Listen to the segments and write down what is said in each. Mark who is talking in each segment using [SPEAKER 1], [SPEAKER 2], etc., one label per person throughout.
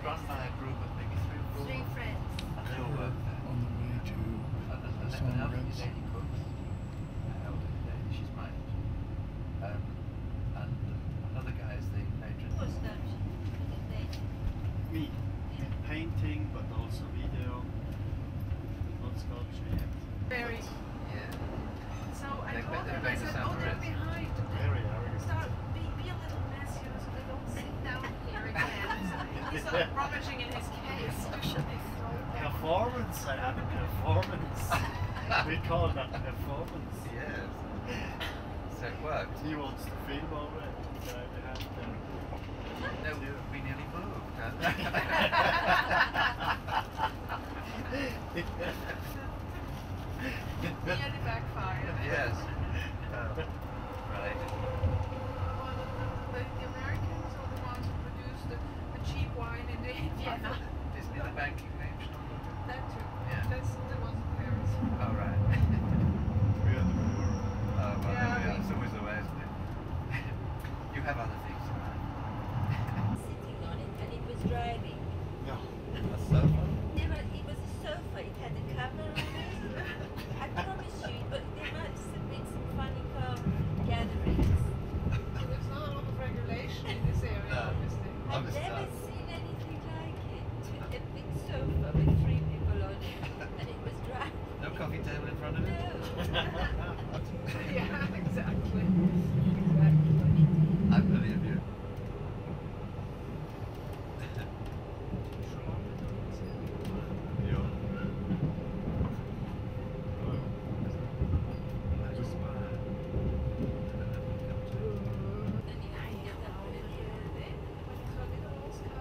[SPEAKER 1] across I had a group of maybe 3 or 4.
[SPEAKER 2] 3 friends.
[SPEAKER 1] And they all worked there.
[SPEAKER 3] On the way to
[SPEAKER 1] And
[SPEAKER 3] San
[SPEAKER 1] an elderly
[SPEAKER 3] Lorenzo.
[SPEAKER 1] lady cooks. An elderly lady, she's my age. And another guy is the matron.
[SPEAKER 2] Who was that?
[SPEAKER 4] Me. Painting, but also video. Not sculpture yet.
[SPEAKER 5] Very.
[SPEAKER 1] Yeah.
[SPEAKER 5] So I
[SPEAKER 1] They
[SPEAKER 5] told them, I
[SPEAKER 1] better
[SPEAKER 5] said,
[SPEAKER 1] sound
[SPEAKER 5] oh, they're
[SPEAKER 1] arrested.
[SPEAKER 5] behind.
[SPEAKER 4] Very arrogant.
[SPEAKER 5] Start, be a little messy, you know, so they don't sit down here again. So he's sort of rummaging in his case. Should they throw them?
[SPEAKER 4] Performance, I have a performance. We call that performance.
[SPEAKER 1] Yes. So it worked.
[SPEAKER 4] He wants to film already. We have
[SPEAKER 1] No, we nearly moved.
[SPEAKER 5] Nearly backfired.
[SPEAKER 1] Yes. Right.
[SPEAKER 5] Well, the Americans are the ones who produced the cheap wine in Vienna.
[SPEAKER 1] Isn't it the banking name?
[SPEAKER 5] That too.
[SPEAKER 1] Yeah.
[SPEAKER 5] That's the one in Paris.
[SPEAKER 1] Oh, right.
[SPEAKER 4] we are the poor.
[SPEAKER 1] Oh, well,
[SPEAKER 5] Yeah,
[SPEAKER 1] there we are.
[SPEAKER 5] we-
[SPEAKER 1] It's always the way, isn't it? You have other things in mind.
[SPEAKER 2] Sitting on it and it was driving.
[SPEAKER 4] No.
[SPEAKER 1] A sofa?
[SPEAKER 2] Never, it was a sofa, it had a cover on it. I promise you, but there must have been some funny gatherings.
[SPEAKER 5] There's not a lot of regulation in this area,
[SPEAKER 1] No.
[SPEAKER 5] obviously.
[SPEAKER 2] I've
[SPEAKER 1] Obviously
[SPEAKER 2] never
[SPEAKER 1] not.
[SPEAKER 2] seen anything like it. A big sofa with 3 people on it and it was driving.
[SPEAKER 1] No coffee table in front of it?
[SPEAKER 2] No.
[SPEAKER 5] Yeah, exactly.
[SPEAKER 1] I believe you.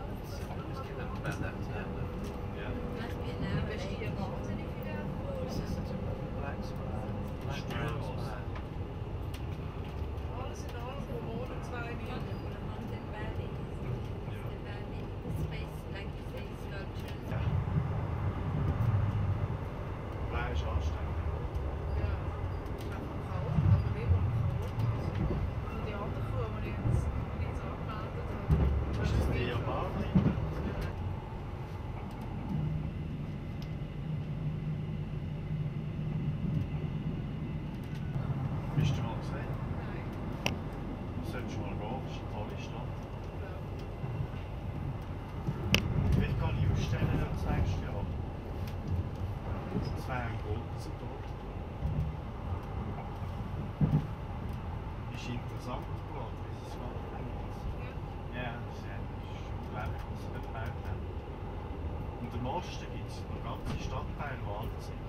[SPEAKER 1] About that time.
[SPEAKER 2] Must be an hour later.
[SPEAKER 1] Black spot. Black brown spot.
[SPEAKER 5] Alles in allem geworden 2 Minuten.
[SPEAKER 2] Mountain Valley is the valley, the space, like you say, sculpture.
[SPEAKER 4] Waar is afstand?
[SPEAKER 5] Ja, van goud, dat we weer van goud. Dus die andere voor wanneer het niet afmaakt.
[SPEAKER 4] Is het die op Bali? Bist du mal gesehen? Solltest du mal gehen, das ist eine tolle Stadt. Vielleicht kann ich ausstellen das nächste Jahr. Das wäre ein großer Tod. Ist interessant geworden, wie sie es gemacht haben. Ja, das ist unglaublich, was sie dort gebaut haben. Und im Osten gibt es noch ganze Stadtteile, die alt sind.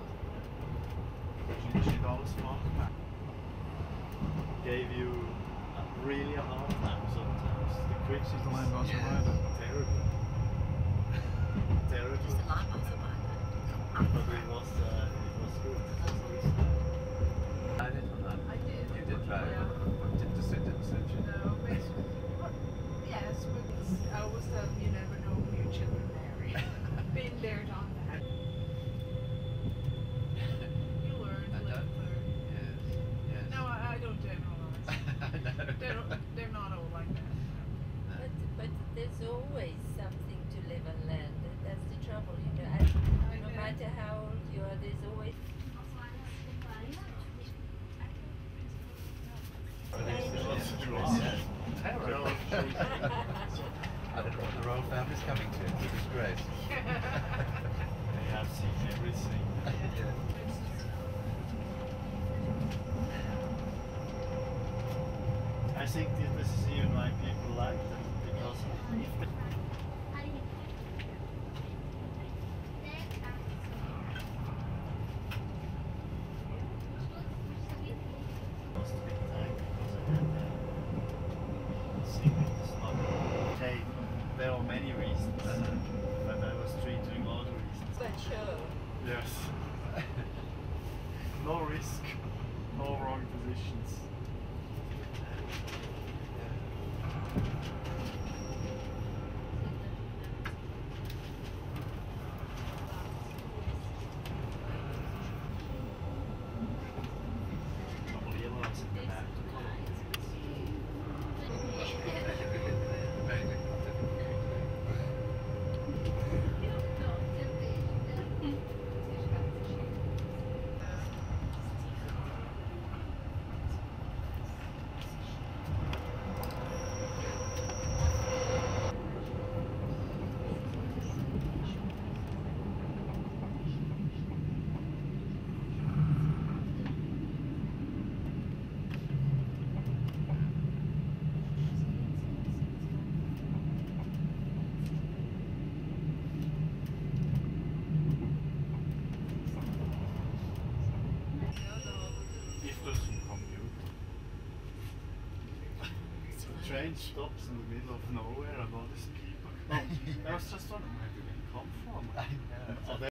[SPEAKER 4] Das ist nicht alles gemacht haben. Gave you really a hard time sometimes. The critics
[SPEAKER 3] The line was
[SPEAKER 4] terrible. Terrible. But it was good.
[SPEAKER 1] I didn't know.
[SPEAKER 5] I did.
[SPEAKER 1] You did drive.
[SPEAKER 5] Yeah.
[SPEAKER 1] Didn't suit you?
[SPEAKER 5] No, but yes, but I always tell you never know who your children marry. Been there, done that. You learn,
[SPEAKER 1] I
[SPEAKER 5] live,
[SPEAKER 1] don't.
[SPEAKER 5] learn.
[SPEAKER 1] Yes. Yes.
[SPEAKER 5] No, I don't generalize.
[SPEAKER 1] I know.
[SPEAKER 5] They're not all like that.
[SPEAKER 2] But there's always something to live and learn. That's the trouble, you know. No matter how old you are, there's always.
[SPEAKER 1] I don't know what the royal family's coming to. It's a disgrace.
[SPEAKER 4] They have seen everything.
[SPEAKER 1] Yeah.
[SPEAKER 4] I think this is even why people like them, because if they must have been time because I had singing is not okay. There are many reasons, but I was treating all the reasons.
[SPEAKER 2] But sure.
[SPEAKER 4] Yes. No risk, no wrong positions. train stops in the middle of nowhere and all these people come. I was just wondering, where do they come from?
[SPEAKER 1] I know.
[SPEAKER 4] Are they